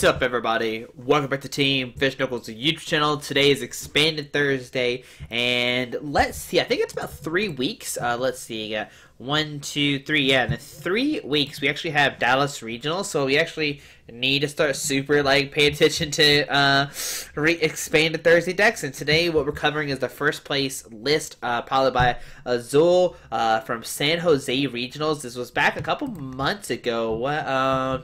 What's up, everybody? Welcome back to Team FISHKNUCKLES YouTube channel. Today is Expanded Thursday, and let's see, I think it's about 3 weeks. Let's see, 1, 2, 3, yeah, in 3 weeks we actually have Dallas Regional, so we actually need to start super, pay attention to Expanded Thursday decks, and today what we're covering is the first place list, followed by Azul from San Jose Regionals. This was back a couple months ago.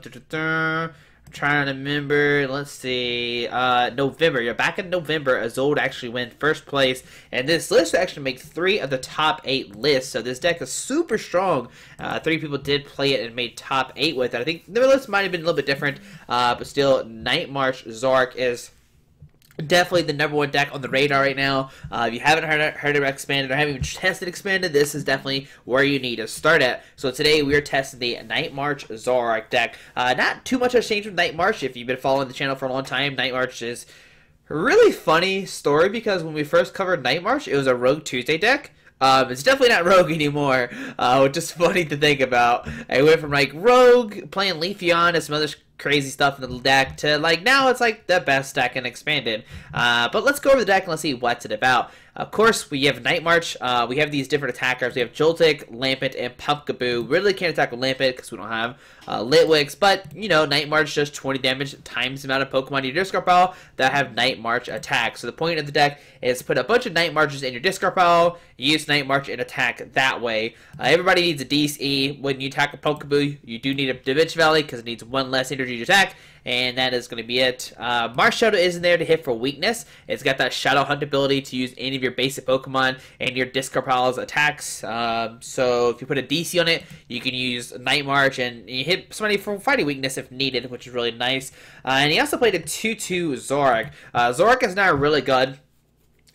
Trying to remember, let's see, November. Yeah, back in November, Azul actually win first place, and this list will actually make 3 of the top 8 lists, so this deck is super strong. 3 people did play it and made top 8 with it. I think the list might have been a little bit different, but still, Night March Zoroark is definitely the #1 deck on the radar right now. If you haven't heard of Expanded or haven't even tested Expanded, this is definitely where you need to start at. So today we are testing the Night March Zoroark deck. Not too much has changed with Night March. If you've been following the channel for a long time, Night March is a really funny story because when we first covered Night March, it was a Rogue Tuesday deck. It's definitely not Rogue anymore, which is funny to think about. I went from Rogue, playing Leafeon and some other crazy stuff in the deck to now it's the best deck in Expanded. But let's go over the deck and let's see what's it about. Of course, we have Night March. We have these different attackers. We have Joltik, Lampent, and Pumpkaboo. Really can't attack with Lampent because we don't have Litwicks, but you know, Night March does 20 damage times the amount of Pokemon in your discard pile that have Night March attack. So the point of the deck is to put a bunch of Night Marches in your discard pile, use Night March and attack that way. Everybody needs a DC. When you attack a Pumpkaboo, you do need a Dimension Valley because it needs 1 less energy to attack, and that is going to be it. Marshadow isn't there to hit for weakness. It's got that Shadow Hunt ability to use any of your basic Pokemon and your discard pile's attacks. So if you put a DC on it, you can use Night March and you hit somebody for fighting weakness if needed, which is really nice. And he also played a 2/2 Zoroark. Zoroark is now really good.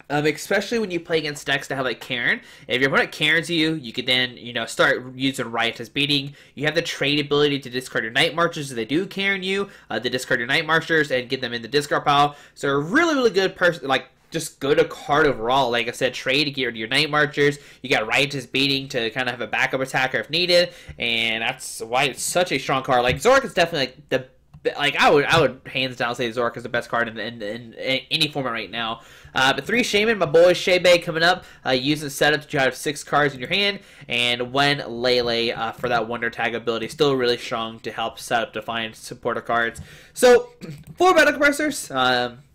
Especially when you play against decks that have Karen. If your opponent Karens you, you could then, start using Riotous Beating. You have the trade ability to discard your Night Marchers if they do Karen you, to discard your Night Marchers and get them in the discard pile. So a really, really good person, just good card overall. Like I said, trade to get rid of your Night Marchers. You got Riotous Beating to kind of have a backup attacker if needed, and that's why it's such a strong card. Zoroark is definitely I would hands down say Zoroark is the best card in any format right now. But 3 Shaymin, my boy Shaymin coming up. Using setup to have 6 cards in your hand, and 1 Lele for that Wonder Tag ability. Still really strong to help set up to find supporter cards. So 4 Battle Compressors.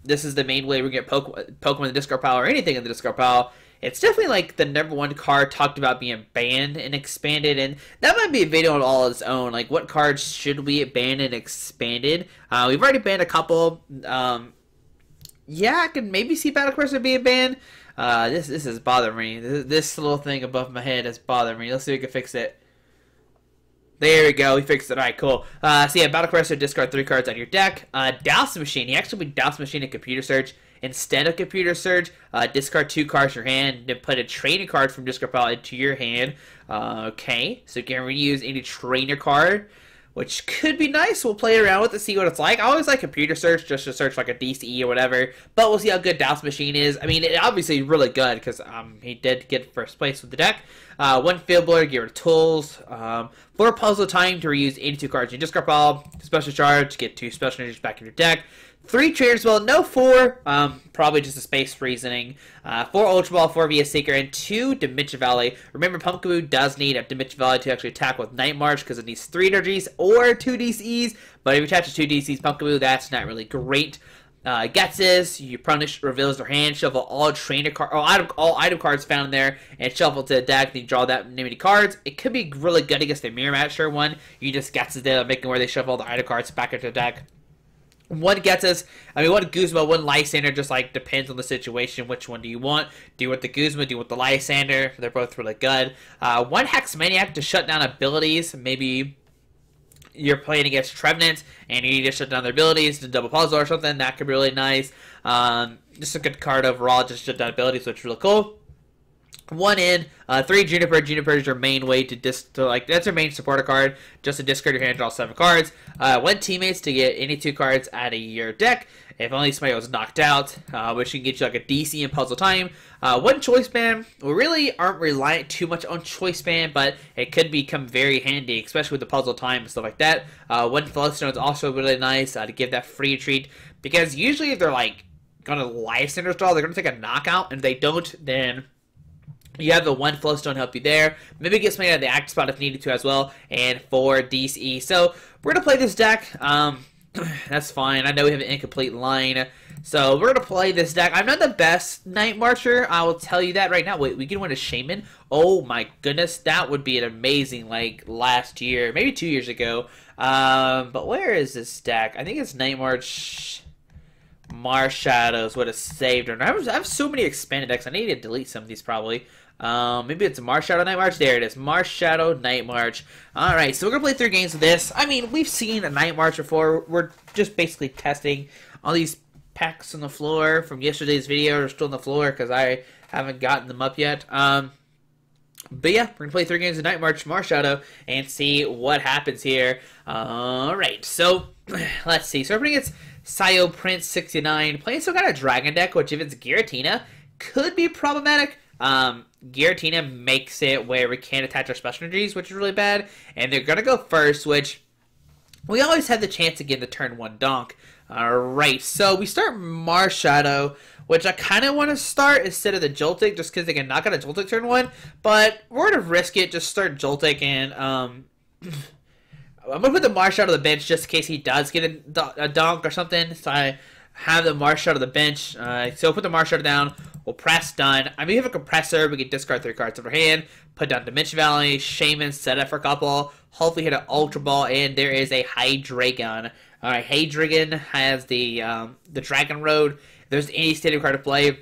This is the main way we get Pokemon in the discard pile or anything in the discard pile. It's definitely the #1 card talked about being banned and Expanded, and that might be a video on all its own. What cards should we ban and Expanded? We've already banned a couple. Yeah, I can maybe see Battle Compressor being banned. This is bothering me. This little thing above my head is bothering me. Let's see if we can fix it. There we go, we fixed it. Alright, cool. So yeah, Battle Compressor, discard 3 cards on your deck. Dowsing Machine, you actually put Dowsing Machine in Computer Search. Instead of Computer Search, discard 2 cards in your hand, then put a training card from discard pile into your hand. Okay, so you can reuse any trainer card, which could be nice. We'll play around with it, see what it's like. I always like Computer Search, just to search a DCE or whatever, but we'll see how good Dowsing Machine is. I mean, it obviously really good, because he did get first place with the deck. 1 Field Blower, get rid of tools. 4 Puzzle of Time to reuse 82 cards in your discard pile. Special Charge, get 2 special energies back in your deck. 3 Trainers Mail, no 4, probably just a space reasoning. 4 Ultra Ball, 4 via Seeker, and 2 Dimension Valley. Remember, Pumpkaboo does need a Dimension Valley to actually attack with Night March because it needs 3 energies or 2 DCs, but if you attach to 2 DCs, Pumpkaboo, that's not really great. Ghetsis, you punish, reveals their hand, shuffle all trainer card, all item cards found there, and shuffle to the deck, then you draw that many cards. It could be really good against the Mirror Match one. You just Ghetsis there, making where they shuffle all the item cards back into the deck. 1 Ghetsis, one Guzma, 1 Lysandre, just depends on the situation. Which one do you want? Do you want the Guzma? Do you want the Lysandre? They're both really good. 1 Hex Maniac to shut down abilities. Maybe you're playing against Trevenant and you need to shut down their abilities to double puzzle or something. That could be really nice. Just a good card overall, just shut down abilities, which is really cool. One in, three Juniper. Juniper is your main way to that's your main supporter card, just to discard your hand, draw 7 cards. One Teammates to get any 2 cards out of your deck, if only somebody was knocked out, which can get you like a DC in Puzzle Time. One Choice Band. We really aren't reliant too much on Choice Band, but it could become very handy, especially with the Puzzle Time and stuff like that. One Float Stone is also really nice to give that free treat, because usually if they're like gonna Lysandre stall, they're gonna take a knockout, and if they don't, then you have the one Float Stone help you there. Maybe get something out of the active spot if needed to as well. And 4 DCE. So we're going to play this deck. That's fine. I know we have an incomplete line. So we're going to play this deck. I'm not the best Night Marcher. I will tell you that right now. Wait, we can win a Shaymin? Oh my goodness. That would be an amazing, like, last year. Maybe 2 years ago. But where is this deck? I think it's Night March. Marshadows would have saved her. I have so many expanded decks. I need to delete some of these probably. Maybe it's Marshadow Night March. There it is. Marshadow Night March. Alright, so we're going to play 3 games of this. I mean, we've seen a Night March before. We're just basically testing all these packs on the floor from yesterday's video. Are still on the floor because I haven't gotten them up yet. But yeah, we're going to play 3 games of Night March Marshadow and see what happens here. Alright, so let's see. So everybody gets Sayo Prince 69. Playing some kind of dragon deck, which if it's Giratina, could be problematic. Giratina makes it where we can't attach our special energies, which is really bad. And they're going to go first, which we always have the chance to get the turn 1 donk. Alright, so we start Marshadow, which I kind of want to start instead of the Joltik, just because they can knock out a Joltik turn 1. But we're going to risk it, just start Joltik, and I'm going to put the Marshadow on the bench just in case he does get a donk or something. So I have the Marshadow on the bench. So put the Marshadow down. We'll press done. I mean, we have a Compressor. We can discard 3 cards of our hand. Put down Dimension Valley. Shaymin, set up for a couple. Hopefully hit an Ultra Ball. And there is a Hydreigon. Alright, Hydreigon has the Dragon Road. If there's any standard card to play,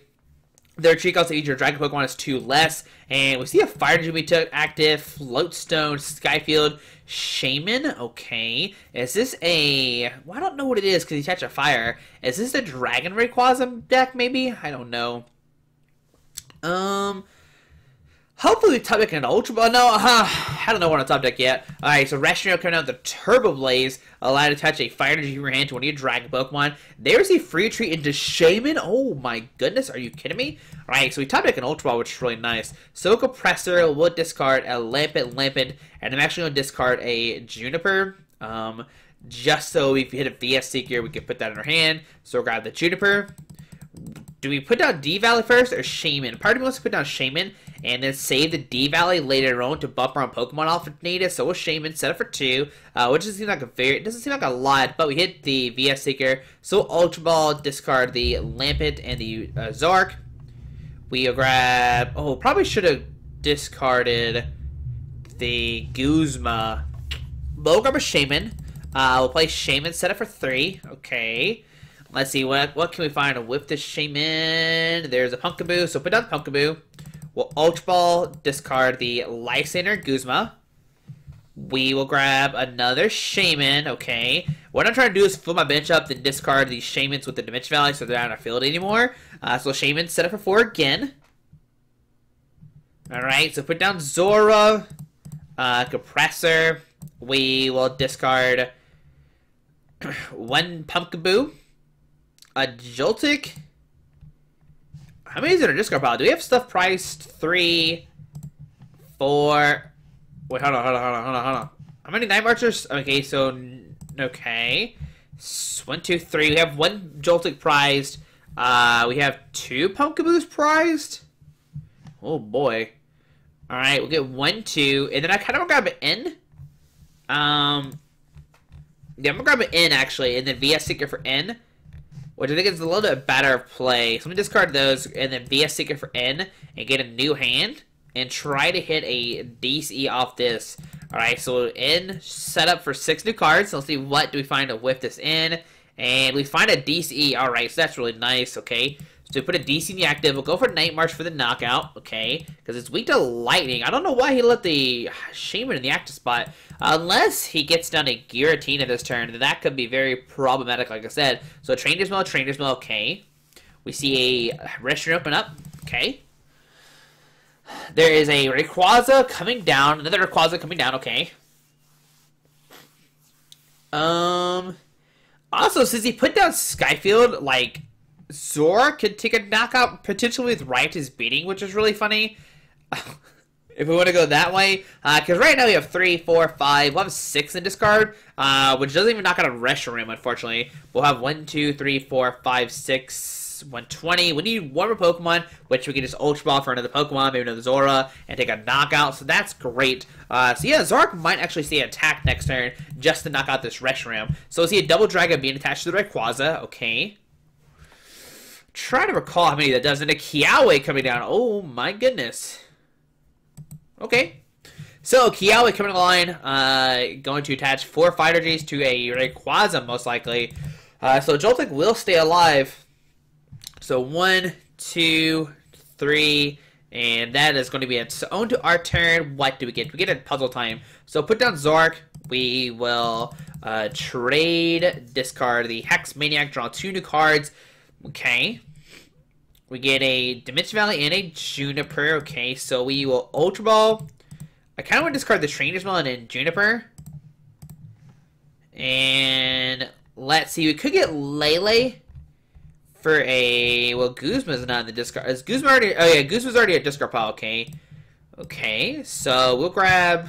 their treat cost of each of your Dragon Pokemon is 2 less. And we see a Fire Energy we took active. Float Stone, Skyfield, Shaymin. Okay. Is this a... Well, I don't know what it is because he touched a fire. Is this a Dragon Rayquaza deck maybe? I don't know. Hopefully we top deck an Ultra Ball. No, I don't know what on top deck yet. Alright, so Reshiram coming out with the Turbo Blaze. Allow to touch a Fire Energy from your hand to one of your Dragon Pokemon. There's a free treat into Shaymin. Oh my goodness, are you kidding me? Alright, so we top deck an Ultra Ball, which is really nice. So Compressor will discard a Lampent, and I'm actually going to discard a Juniper. Just so if you hit a VS Seeker, we can put that in our hand. So we'll grab the Juniper. Do we put down D-Valley first or Shaymin? Part of me wants to put down Shaymin and then save the D-Valley later on to bump our own Pokemon off if needed. So we'll Shaymin, set up for 2, which doesn't seem like it doesn't seem like a lot, but we hit the VS Seeker. So Ultra Ball, discard the Lampent and the Zoroark. We'll grab... Oh, probably should have discarded the Guzma. We'll grab a Shaymin. We'll play Shaymin, set up for 3. Okay. Let's see, what can we find with this Shaymin? There's a Pumpkaboo, so put down the Pumpkaboo. We'll Ultra Ball, discard the Lysandre Guzma. We will grab another Shaymin, okay. What I'm trying to do is fill my bench up, then discard these Shaymins with the Dimension Valley so they're not in our field anymore. So Shaymin, set up for 4 again. Alright, so put down Zora, Compressor. We will discard 1 Pumpkaboo. A Joltik. How many is in our discard pile? Do we have stuff priced? 3, 4. Wait, hold on. How many Night Marchers? Okay, so okay. 1, 2, 3. We have 1 Joltik prized. We have 2 Pumpkaboos prized. Oh boy. All right, we'll get 1, 2, and then I kind of want to grab an N. Yeah, I'm gonna grab an N actually, and then VS Seeker for N. Which I think is a little bit better play. So I'm going to discard those and then VS Seeker for N and get a new hand and try to hit a DCE off this. Alright, so N set up for 6 new cards. So let's see what do we find to whip this in. And we find a DCE. Alright, so that's really nice. Okay. So we put a DC in the active. We'll go for Night March for the knockout. Okay. Because it's weak to lightning. I don't know why he let the Shaymin in the active spot. Unless he gets down a Giratina this turn, then that could be very problematic, like I said. So Trainers Mail, okay. We see a Reshiram open up. Okay. There is a Rayquaza coming down. Another Rayquaza coming down. Okay. Also, since he put down Skyfield, like, Zoroark could take a knockout potentially with Riotous Beating, which is really funny. If we want to go that way. Because right now we have 3, 4, 5. We'll have 6 in discard, which doesn't even knock out a Reshiram, unfortunately. We'll have 1, 2, 3, 4, 5, 6, 120. We need one more Pokemon, which we can just Ultra Ball for another Pokemon, maybe another Zora, and take a knockout. So that's great. So yeah, Zoroark might actually see an attack next turn just to knock out this Reshiram. So we'll see a Double Dragon being attached to the Rayquaza. Okay. Try to recall how many that does. And a Kiawe coming down. Oh my goodness. Okay. So Kiawe coming along, going to attach 4 Fighter Gs to a Rayquaza most likely. So Joltik will stay alive. So 1, 2, 3, and that is going to be it. So on to our turn. What do we get? We get a Puzzle Time. So put down Zoroark. We will trade, discard the Hex Maniac, draw 2 new cards. Okay. We get a Dimension Valley and a Juniper. Okay, so we will Ultra Ball. I kind of want to discard the Trainers Mail and Juniper. And let's see, we could get Lele for a... Well, Guzma's not in the discard. Is Guzma already... Oh yeah, Guzma's already a discard pile. Okay. Okay, so we'll grab...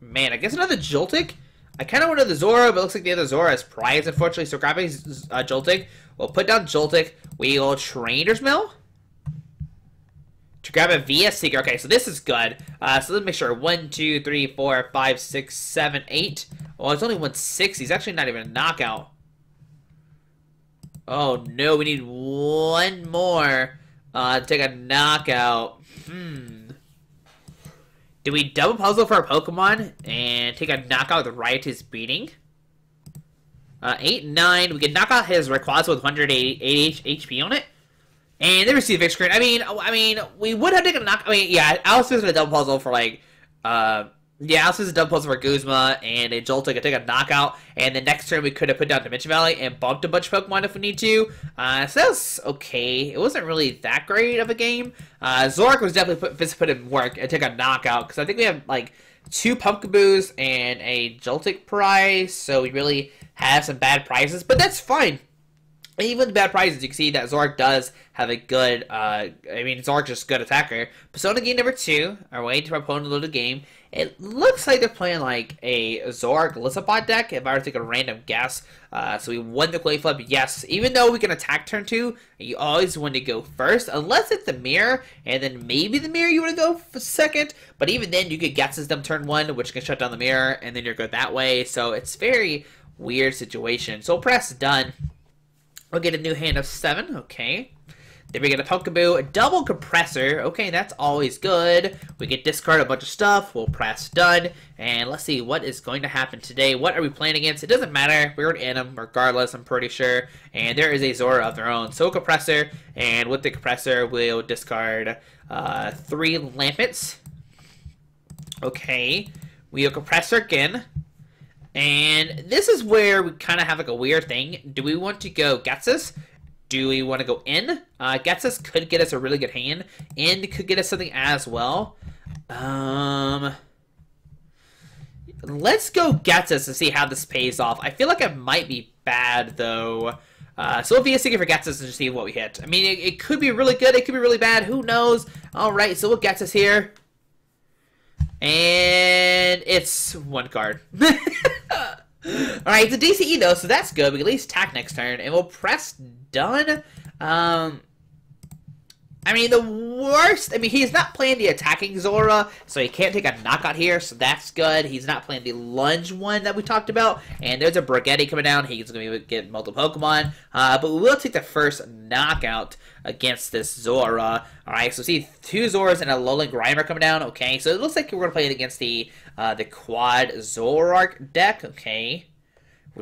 Man, I guess another Joltik. I kind of wanted the Zora, but it looks like the other Zora is prized, unfortunately. So grabbing Joltik. We'll put down Joltik. We will Trainers Mail to grab a VS Seeker. Okay, so this is good. So let's make sure. 1, 2, 3, 4, 5, 6, 7, 8. Well, it's only 1/6. He's actually not even a knockout. Oh no, we need one more to take a knockout. Do we double puzzle for a Pokemon and take a knockout with Riotous Beating? 8, 9. We can knock out his Rayquaza with 180 HP on it. And then receive Victory Screen. I mean, we would have taken a knock. I mean, yeah, Alice is a double puzzle for like, Alice is a double puzzle for Guzma and a Joltik could take a knockout. And the next turn we could have put down Dimension Valley and bumped a bunch of Pokemon if we need to. So that was okay. It wasn't really that great of a game. Zoroark was definitely put in work and take a knockout because I think we have like 2 Pumpkaboos and a Joltik prize. So we really have some bad prizes, but that's fine. Even the bad prizes, you can see that Zoroark does have a good, Zoroark's just a good attacker. Persona game number 2, our way to our opponent load the game. It looks like they're playing like a Zoroark Lysandre deck, if I were to take a random guess. So we won the coin flip, yes. Even though we can attack turn 2, you always want to go first, unless it's the mirror, and then maybe the mirror you want to go for second. But even then, you could Ghetsis them turn 1, which can shut down the mirror, and then you're good that way. So it's very weird situation. So press done. We'll get a new hand of 7. Okay. Then we get a Pumpkaboo, a double Compressor. Okay, that's always good. We can discard a bunch of stuff. We'll press done. And let's see what is going to happen today. What are we playing against? It doesn't matter. We're going to end them regardless, I'm pretty sure. And there is a Zora of their own. So Compressor. And with the Compressor, we'll discard 3 Lampents. Okay. We'll Compressor again. And this is where we kind of have like a weird thing. Do we want to go Ghetsis? Do we want to go in? Ghetsis could get us a really good hand. And could get us something as well. Let's go Ghetsis to see how this pays off. I feel like it might be bad though. So we'll be a Seeker for Ghetsis and just see what we hit. I mean, it could be really good. It could be really bad. Who knows? Alright, so we'll Ghetsis here. And it's 1 card. Alright, it's a DCE though, so that's good. We can at least attack next turn. And we'll press done. I mean, the worst... I mean, he's not playing the attacking Zora, so he can't take a knockout here, so that's good. He's not playing the lunge one that we talked about. And there's a Brigetti coming down. He's going to get multiple Pokemon. But we will take the first knockout against this Zora. Alright, so see 2 Zoras and a Alolan Grimer coming down. Okay, so it looks like we're going to play it against the quad Zoroark deck. Okay.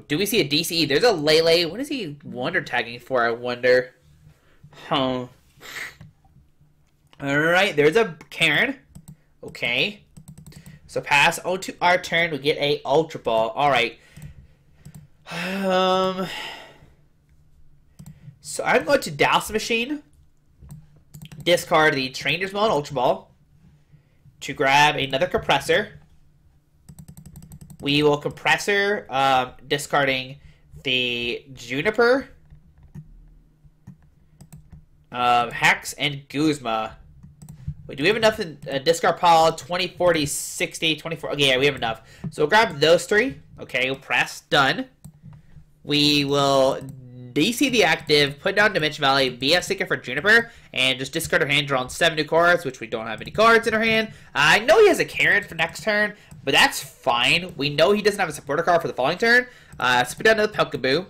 Do we see a DCE? There's a Lele. What is he wonder tagging for, I wonder? Huh. Alright, there's a Karen. Okay. So pass on to our turn. We get a Ultra Ball. Alright. So I'm going to Dowsing Machine. discard the Trainers Mail Ultra Ball to grab another Compressor. We will Compressor, discarding the Juniper, Hex, and Guzma. Wait, do we have enough in discard pile? 20, 40, 60, 24. Okay, yeah, we have enough. So we'll grab those three. Okay, we'll press. Done. We will DC the active, put down Dimension Valley, via Seeker for Juniper, and just discard our hand, draw on 7 new cards, which we don't have any cards in our hand. I know he has a Karen for next turn, but that's fine. We know he doesn't have a supporter card for the following turn. So put down another Pumpkaboo.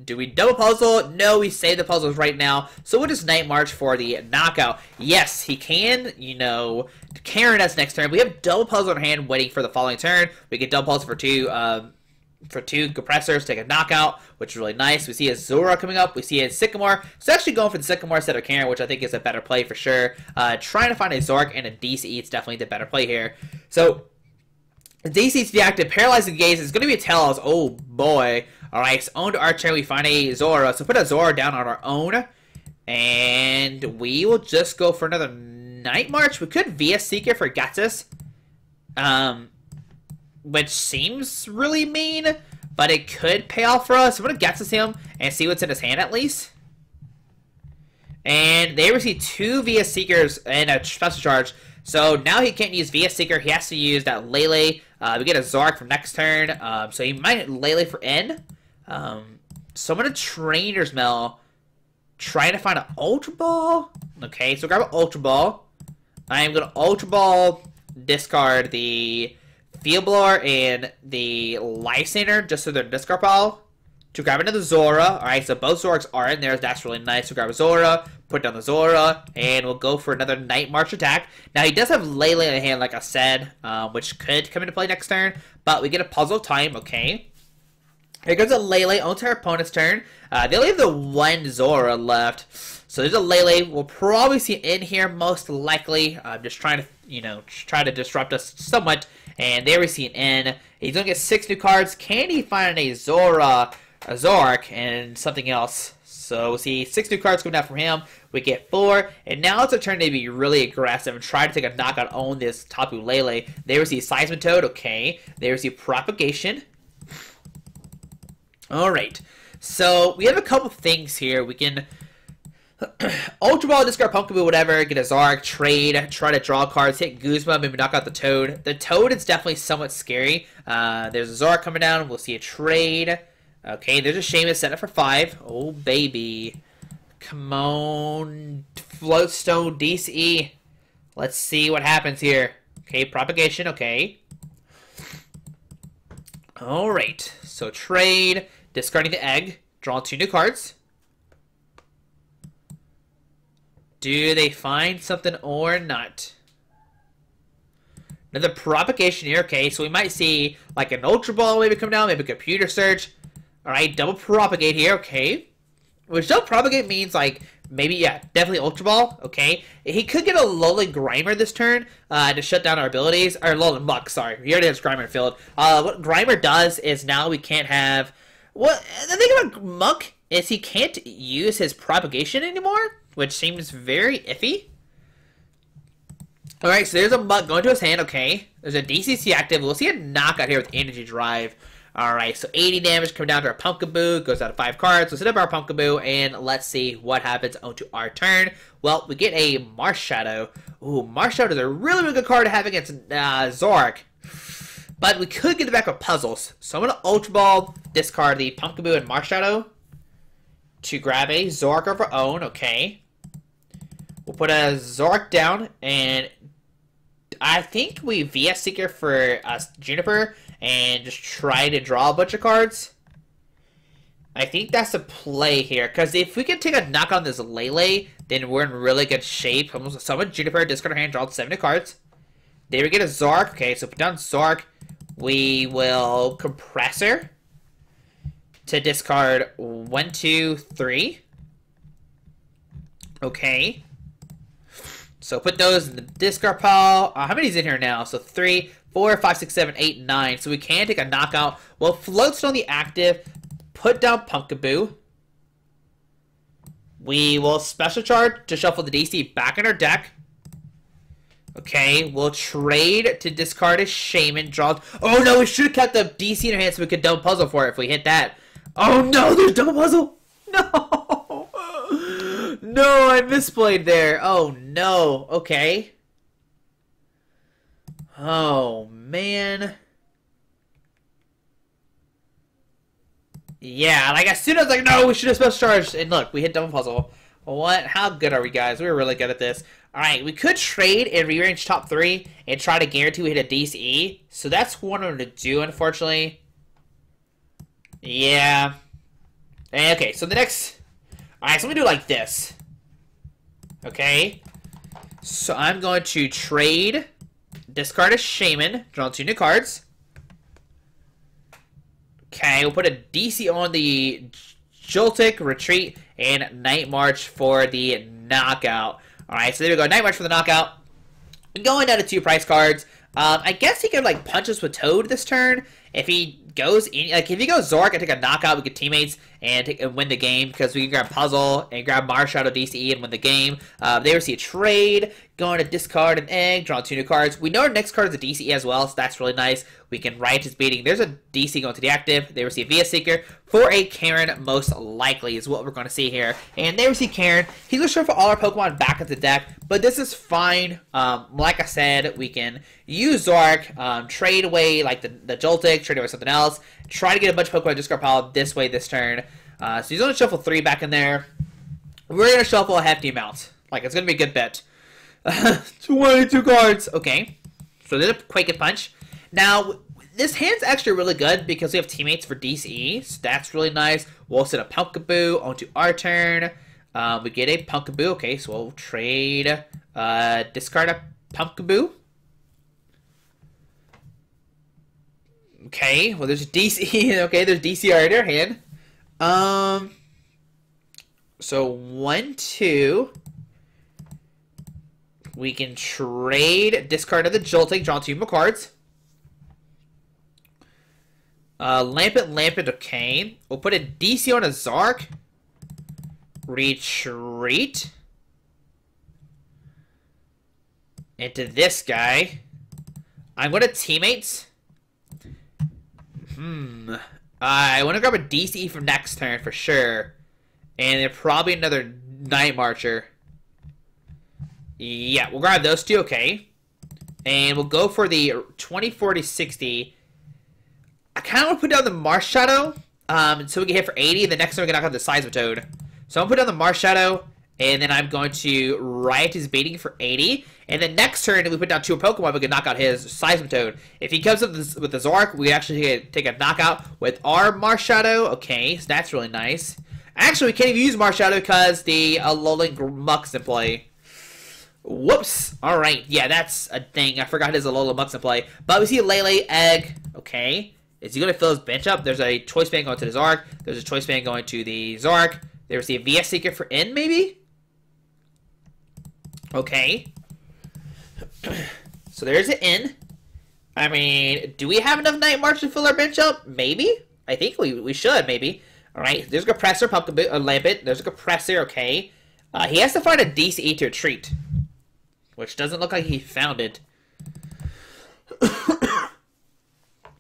Do we double puzzle? No, we save the puzzles right now. So we'll just Night March for the knockout. Yes, he can, you know, Karen us next turn. We have double puzzle in our hand waiting for the following turn. We get double puzzle for two compressors, take a knockout, which is really nice. We see a Zora coming up. We see a Sycamore. So actually going for the Sycamore instead of Karen, which I think is a better play for sure. Trying to find a Zoroark and a DC, it's definitely the better play here. So DC's deactive, Paralyzing Gaze is going to be a Tails. Oh boy. Alright, so on to our turn, we find a Zora. So put a Zora down on our own. And we will just go for another Night March. We could via Seeker for Ghetsis. Which seems really mean, but it could pay off for us. I'm going to Ghetsis him and see what's in his hand at least. And they receive 2 via Seekers and a Special Charge. So now he can't use via Seeker. He has to use that Lele. We get a Zoroark from next turn. So he might Lele for N. So I'm going to Trainers Mail. Trying to find an Ultra Ball. Okay, so grab an Ultra Ball. I am going to Ultra Ball, discard the Field Blower and the Lysandre just so they're discard pile. To grab another Zora. Alright, so both Zoroarks are in there. That's really nice. So grab a Zora, put down the Zora, and we'll go for another Night March attack. Now, he does have Lele in the hand, like I said, which could come into play next turn, but we get a Puzzle of Time, okay. Here goes a Lele onto our opponent's turn. They only have the 1 Zora left. So there's a Lele. We'll probably see in here most likely. I'm just trying to, you know, try to disrupt us somewhat. And there we see an N. He's going to get 6 new cards. Can he find a Zora, a Zoroark, and something else? So we'll see 6 new cards coming down from him. We get 4. And now it's a turn to be really aggressive and try to take a knockout on this Tapu Lele. They receive Seismitoad. Okay. They receive Propagation. Alright. So we have a couple things here. We can Ultra Ball, discard Pumpkaboo, whatever, get a Zoroark, trade, try to draw cards, hit Guzma, maybe knock out the Toad. The Toad is definitely somewhat scary. There's a Zoroark coming down. We'll see a trade. Okay, there's a Shaymin set up for 5. Oh, baby. Come on. Float Stone DCE. Let's see what happens here. Okay, Propagation, okay. Alright, so trade, discarding the egg, draw 2 new cards. Do they find something or not? Another Propagation here. Okay, so we might see like an Ultra Ball maybe come down, maybe a Computer Search. Alright, double Propagate here. Okay. Which double Propagate means like maybe, yeah, definitely Ultra Ball. Okay. He could get a Alolan Grimer this turn to shut down our abilities. Or Alolan Muck, sorry. He already has Grimer in field. What Grimer does is now we can't have... What the thing about Muck is he can't use his Propagation anymore, which seems very iffy. Alright, so there's a Muck going to his hand, okay. There's a DCC active. We'll see a knockout here with Energy Drive. Alright, so 80 damage coming down to our Pumpkaboo. Goes out of 5 cards. We'll set up our Pumpkaboo, and let's see what happens onto our turn. Well, we get a Marshadow. Ooh, Marshadow is a really, really good card to have against Zoroark. But we could get it back with puzzles. So I'm going to Ultra Ball, discard the Pumpkaboo and Marshadow to grab a Zoroark of our own, okay. We'll put a Zoroark down, and I think we VS Seeker for Juniper and just try to draw a bunch of cards. I think that's the play here, because if we can take a knock on this Lele, then we're in really good shape. Summon Juniper, discard our hand, draw 7 cards. There we get a Zoroark. Okay, so put down Zoroark. We will Compressor to discard 1, 2, 3. Okay. So put those in the discard pile. How many's in here now? So 3, 4, 5, 6, 7, 8, 9. So we can take a knockout. Well, Float Stone the active. Put down Pumpkaboo. We will special charge to shuffle the DC back in our deck. Okay, we'll trade to discard a Shaymin. Draw. Oh no, we should have kept the DC in our hand so we could double puzzle for it if we hit that. Oh no, there's double puzzle. No. No, I misplayed there. Oh no. Okay. Oh man. Yeah, like as soon as like, no, we should have special charged. And look, we hit double puzzle. What? How good are we, guys? We were really good at this. Alright, we could trade and rearrange top 3 and try to guarantee we hit a DCE. So that's what I'm going to do, unfortunately. Yeah. Okay, so the next... Alright, so I'm going to do it like this. Okay. So I'm going to trade, discard a Shaymin, draw 2 new cards. Okay, we'll put a DC on the Joltik, Retreat, and Night March for the knockout. Alright, so there we go. Night March for the knockout. Going down to 2 price cards. I guess he could, like, punch us with Toad this turn. If he goes in, like, if he goes Zork and take a knockout, we get Teammates and win the game because we can grab Puzzle and grab Marshadow DCE and win the game. They receive a trade, going to discard an egg, draw 2 new cards. We know our next card is a DCE as well, so that's really nice. We can write his beating. There's a DC going to the active. They receive via Seeker for a Karen, most likely, is what we're going to see here. And they receive Karen. He's going to shuffle all our Pokemon back into the deck, but this is fine. Like I said, we can use Zork, trade away like the Joltik, trade away something else, try to get a bunch of Pokemon discard pile this way this turn. So he's going to shuffle 3 back in there. We're going to shuffle a hefty amount. Like, it's going to be a good bet. 22 cards. Okay. So there's a Quake and Punch. Now, this hand's actually really good because we have Teammates for DCE. So that's really nice. We'll set a Pumpkaboo onto our turn. We get a Pumpkaboo. Okay, so we'll trade, discard a Pumpkaboo. Okay, well, there's DC. Okay, there's DC already in our hand. So 1, 2. We can trade, discard of the Joltik, draw 2 more cards. Lampent, okay. We'll put a DC on a Zork. Retreat. Into this guy. I'm going to Teammates. I want to grab a DCE for next turn for sure. And then probably another Night Marcher. Yeah, we'll grab those 2, okay. And we'll go for the 20, 40, 60. I kind of want to put down the Marshadow, so we can hit for 80, and the next one we can knock out the Seismitoad. So I'm going to put down the Marshadow, and then I'm going to Riot his Beating for 80. And then next turn, if we put down 2 Pokemon, we can knock out his Seismitoad. If he comes up with the Zork, we actually take a knockout with our Marshadow. Okay, so that's really nice. Actually, we can't even use Marshadow because the Alolan Muck's in play. Whoops. Alright, yeah, that's a thing. I forgot his Alola Muck's in play. But we see a Lele Egg. Okay. Is he going to fill his bench up? There's a Choice Band going to the Zork. There's a Choice Band going to the Zork. They receive VS Seeker for N, maybe? Okay. So there's an N. I mean, do we have enough Night March to fill our bench up? Maybe. I think we should, maybe. Alright, there's a Compressor, Pumpkaboo, Lampent. There's a Compressor, okay. He has to find a DCE to retreat. Which doesn't look like he found it.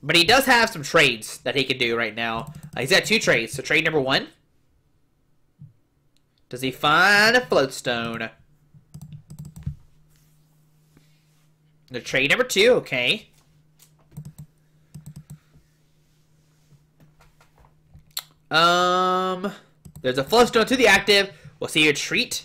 But he does have some trades that he can do right now. He's got 2 trades. So trade number 1. Does he find a Float Stone? The trade number 2, okay. There's a Float Stone to the active. We'll see your treat.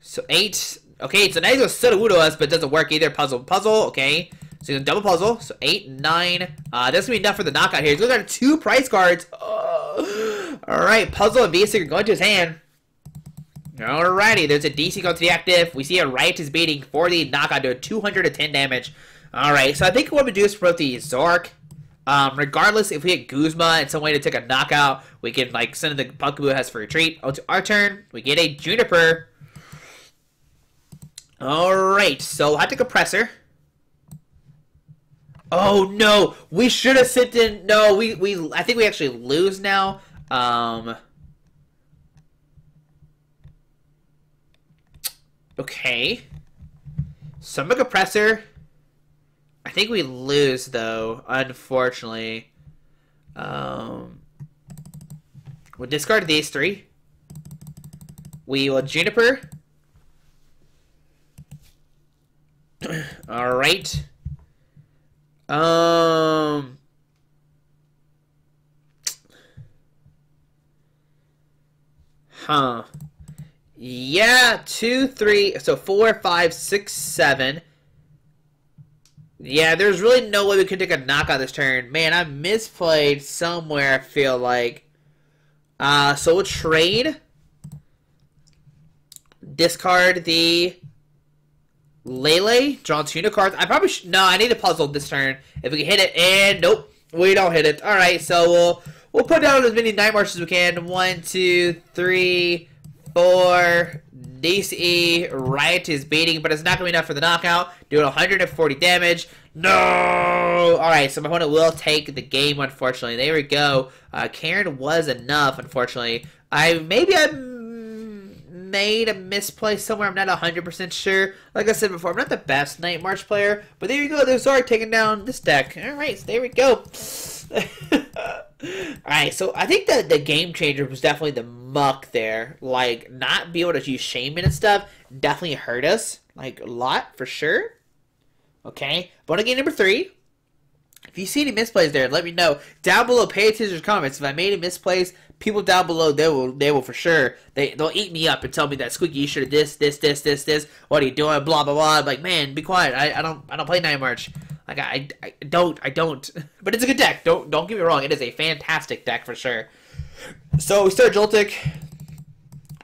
So 8. Okay, so now he's going to Sudowoodo us, but it doesn't work either. Puzzle, okay. So he's going to double puzzle. So 8, 9. That's going to be enough for the knockout here. He's going to got 2 price cards. Alright, Puzzle and Basic are going to his hand. Alrighty, there's a DC going to the active. We see a Righteous Beating for the knockout, doing 210 damage. Alright, so I think what we do is promote the Zork. Regardless, if we get Guzma in some way to take a knockout, we can like send in the Pumpkaboo has for retreat. On to our turn, we get a Juniper. Alright, so I have to Compressor. Oh no, we should have sent in. No, I think we actually lose now. Okay. Summon Compressor. I think we lose, though, unfortunately. We'll discard these three. We will Juniper. Alright. Huh. Yeah, 2, 3, so 4, 5, 6, 7. Yeah, there's really no way we could take a knockout this turn. Man, I misplayed somewhere, I feel like. So we'll trade. Discard the Lele. Draw 2 new cards. I probably should. No, I need a puzzle this turn. If we can hit it, and nope, we don't hit it. Alright, so we'll put down as many Night Marches as we can. 1, 2, 3, 4. DCE, Riot is beating, but it's not going to be enough for the knockout. Doing 140 damage. No! Alright, so my opponent will take the game, unfortunately. There we go. Karen was enough, unfortunately. Maybe I made a misplay somewhere. I'm not 100% sure. Like I said before, I'm not the best Night March player. But there you go. There's Zoroark taking down this deck. Alright, so there we go. Alright, so I think that the game changer was definitely the muck there. Like, not be able to use Shaymin and stuff definitely hurt us. Like, a lot, for sure. Okay, bonus game number 3. If you see any misplays there, let me know. Down below, pay attention to the comments. If I made a misplays, people down below, they will for sure. They'll eat me up and tell me that, Squeaky, you should have this. What are you doing? Blah, blah, blah. I'm like, man, be quiet. I don't play Night March. Like, I don't. But it's a good deck. Don't get me wrong. It is a fantastic deck for sure. So we start Joltik.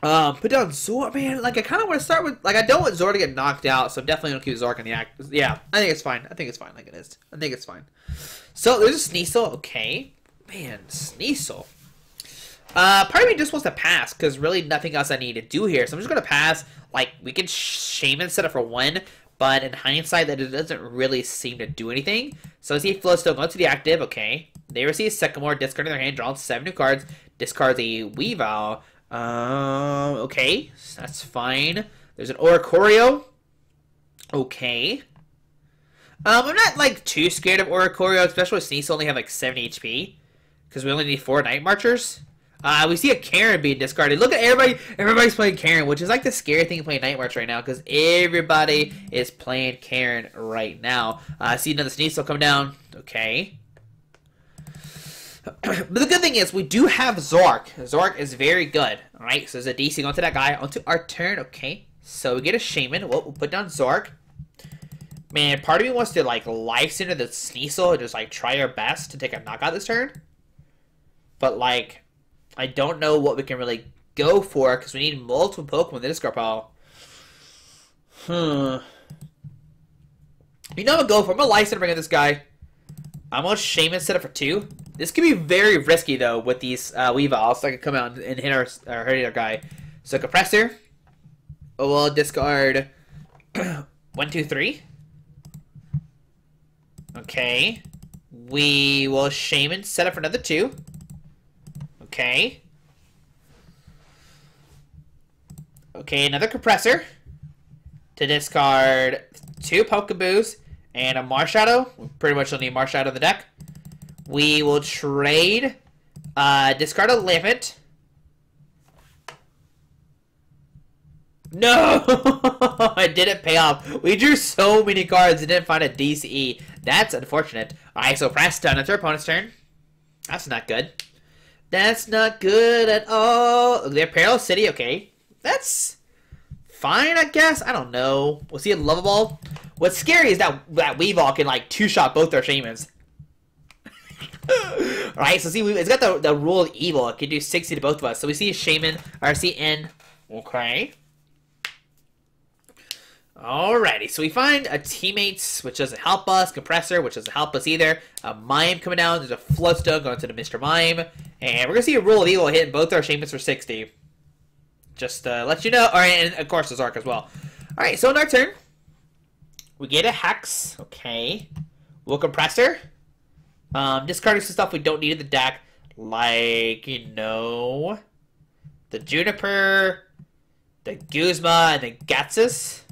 Put down Zor. Man, like I kind of want to start with. Like I don't want Zor to get knocked out, so I'm definitely gonna keep Zoroark in the act. Yeah, I think it's fine. I think it's fine. Like it is. I think it's fine. So there's a Sneasel. Okay, man, Sneasel. Part of me just wants to pass because really nothing else I need to do here. So I'm just gonna pass. Like we can Shaymin set up for 1. But in hindsight, that it doesn't really seem to do anything. So I see Float Stone go to the active. Okay. They receive Sycamore, discarding their hand, drawing 7 new cards, discards a Weavile. Okay. So that's fine. There's an Oricorio. Okay. I'm not, like, too scared of Oricorio, especially with Sneasel only have, like, 7 HP. Because we only need 4 Night Marchers. We see a Karen being discarded. Look at everybody. Everybody's playing Karen, which is like the scary thing playing Night March right now because everybody is playing Karen right now. I see another Sneasel come down. Okay. But the good thing is we do have Zoroark. Zoroark is very good. All right, so there's a DC onto that guy. Onto our turn. Okay. So we get a Shaymin. We'll put down Zoroark. Man, part of me wants to like Life Center the Sneasel and just like try our best to take a knockout this turn. But like, I don't know what we can really go for because we need multiple Pokemon in the discard pile. You know what I'm going to go for? I'm going to Lysandre bring in this guy. I'm going to Shaymin set up for 2. This could be very risky, though, with these Weaviles. So I can come out and hit our guy. So Compressor. We'll discard 1, 2, 3. Okay. We will Shaymin set up for another 2. Okay. Okay, another Compressor. To discard 2 Pumpkaboos and a Marshadow. We pretty much don't need Marshadow in the deck. We will trade. Discard a Lampent. No! It didn't pay off. We drew so many cards and didn't find a DCE. That's unfortunate. Alright, so press done. It's our opponent's turn. That's not good. That's not good at all. They're Parallel City, okay. That's fine, I guess. I don't know. We'll see a Lovable. What's scary is that Weavile can, like, 2-shot both our Shaymins. Alright, so see, it's got the rule of evil. It can do 60 to both of us. So we see a Shaymin, RC in. Okay. Alrighty, so we find a Teammates, which doesn't help us, Compressor, which doesn't help us either, a Mime coming down, there's a Float Stone going to the Mr. Mime, and we're going to see a Rule of Evil hitting both our Shaymins for 60. Just let you know. Alright, and of course the Zoroark as well. Alright, so in our turn, we get a Hex, okay, we'll Compressor, discarding some stuff we don't need in the deck, like, you know, the Juniper, the Guzma, and the Ghetsis.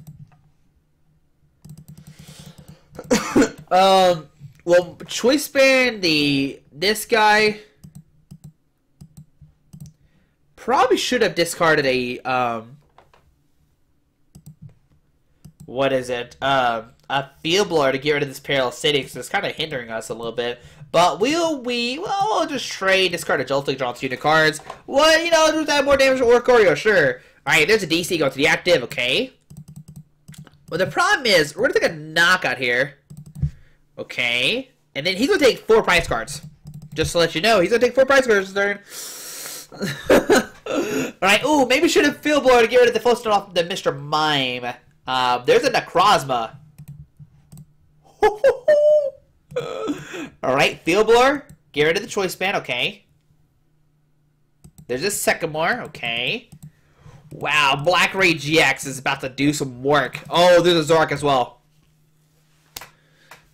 Well, choice band this guy probably should have discarded a what is it? A Field Blower to get rid of this Parasitic, because it's kind of hindering us a little bit. But we'll just trade, discard a Joltik, draw 2 new cards. Well, you know, does that more damage or Choreo? Sure. Alright, there's a DC going to the active, okay. Well, the problem is, we're going to take a knockout here. Okay. And then he's going to take 4 prize cards. Just to let you know, he's going to take 4 prize cards this turn. Alright, ooh, maybe we should have Field Blower to get rid of the Float Stone off the Mr. Mime. There's a Necrozma. Alright, Field Blower. Get rid of the choice band, okay. There's a Sycamore, okay. Wow, Black Ray GX is about to do some work. Oh, there's a Zoroark as well.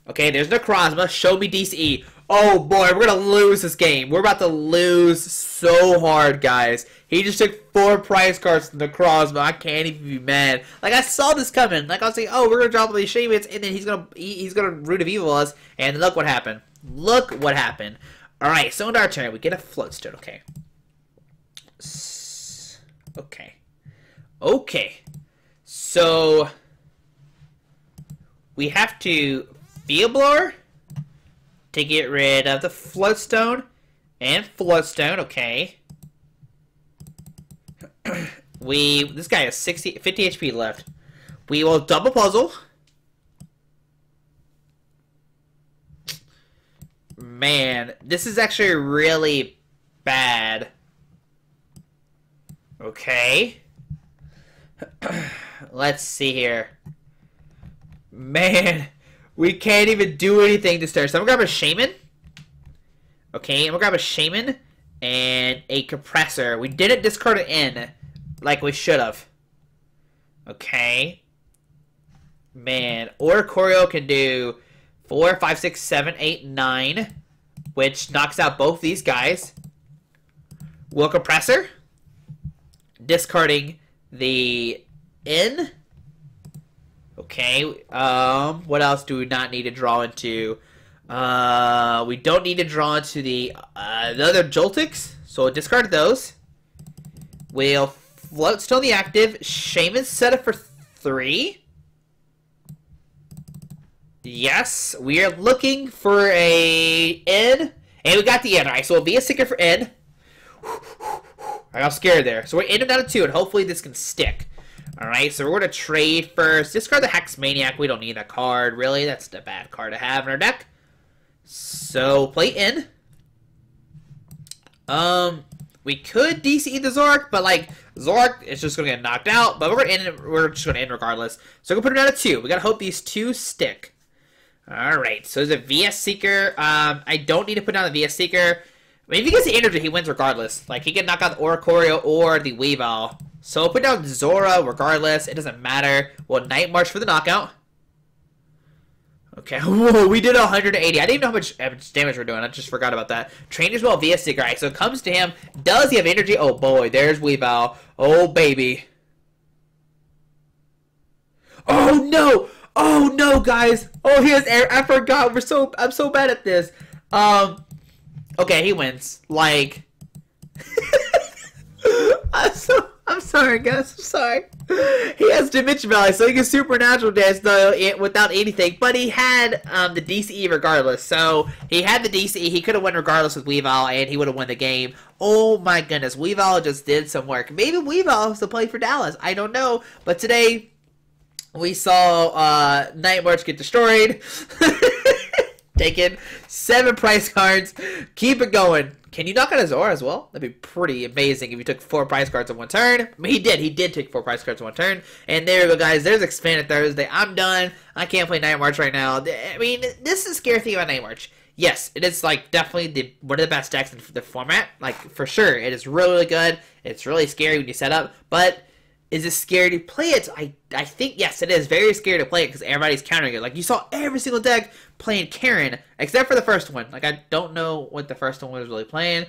Okay, there's Necrozma. Show me DCE. Oh boy, we're gonna lose this game. We're about to lose so hard, guys. He just took 4 prize cards from Necrozma. I can't even be mad. Like, I saw this coming. Like, I was like, oh, we're gonna drop all these Shaymins, and then he's gonna Root of Evil us. And look what happened. Look what happened. All right, so in our turn, we get a Float Stone. Okay. Okay. Okay. So we have to Field Blower to get rid of the Float Stone and Float Stone. Okay. This guy has 50 HP left. We will double puzzle. Man, this is actually really bad. Okay. Let's see here. Man, we can't even do anything this turn. So I'm gonna grab a Shaymin. Okay, I'm gonna grab a Shaymin and a Compressor. We didn't discard it in like we should have. Okay. Man, or Choreo can do 4, 5, 6, 7, 8, 9, which knocks out both these guys. Will Compressor, discarding the N. Okay, what else do we not need to draw into? We don't need to draw into the other Joltiks, so we'll discard those. We'll Float Stone the active. Shaymin set up for 3. Yes, we are looking for a N, and we got the N. Alright, so it'll be a Seeker for N. I got scared there. So we're in down to 2, and hopefully this can stick. Alright, so we're going to trade first. Discard the Hex Maniac. We don't need that card, really. That's a bad card to have in our deck. So, play in. We could DCE the Zoroark, but, like, Zoroark is just going to get knocked out. But we're just going to end regardless. So, we're going to put him down to 2. We got to hope these 2 stick. Alright, so there's a VS Seeker. I don't need to put down the VS Seeker. I mean, if he gets the energy, he wins regardless. Like, he can knock out the Choreo or the Weavile. So we'll put down Zora regardless. It doesn't matter. We'll Night March for the knockout. Okay. Whoa, we did 180. I didn't even know how much damage we're doing. I just forgot about that. Trainers Mail via Seeker. Alright, so it comes to him. Does he have energy? Oh boy, there's Weavile. Oh baby. Oh no! Oh no, guys! Oh, he has air. I forgot. I'm so bad at this. Okay, he wins. Like, I'm sorry, guys. I'm sorry. He has Dimension Valley, so he can Supernatural Dance though without anything. But he had the DCE regardless. So he had the DCE. He could have won regardless with Weavile, and he would have won the game. Oh my goodness, Weavile just did some work. Maybe Weavile has to play for Dallas. I don't know. But today we saw Night March get destroyed. Taking 7 prize cards. Keep it going. Can you knock out a Zora as well? That'd be pretty amazing if you took 4 prize cards in one turn. I mean, he did. He did take 4 prize cards in one turn. And there we go, guys. There's Expanded Thursday. I'm done. I can't play Night March right now. I mean, this is the scary thing about Night March. Yes, it is, like, definitely one of the best decks in the format. Like, for sure. It is really, really good. It's really scary when you set up. But is it scary to play it? I think, yes, it is very scary to play it because everybody's countering it. Like, you saw every single deck playing Karen, except for the first one. Like, I don't know what the first one was really playing.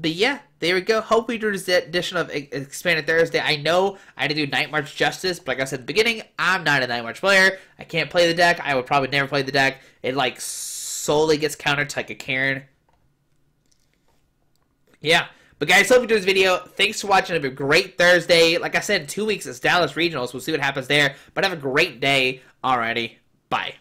But yeah, there we go. Hope we do this edition of Expanded Thursday. I know I had to do Night March justice, but like I said at the beginning, I'm not a Night March player. I can't play the deck. I would probably never play the deck. It like solely gets countered to like a Karen. Yeah. But guys, hope you enjoyed this video. Thanks for watching. Have a great Thursday. Like I said, in 2 weeks it's Dallas Regionals. We'll see what happens there. But have a great day already. Bye.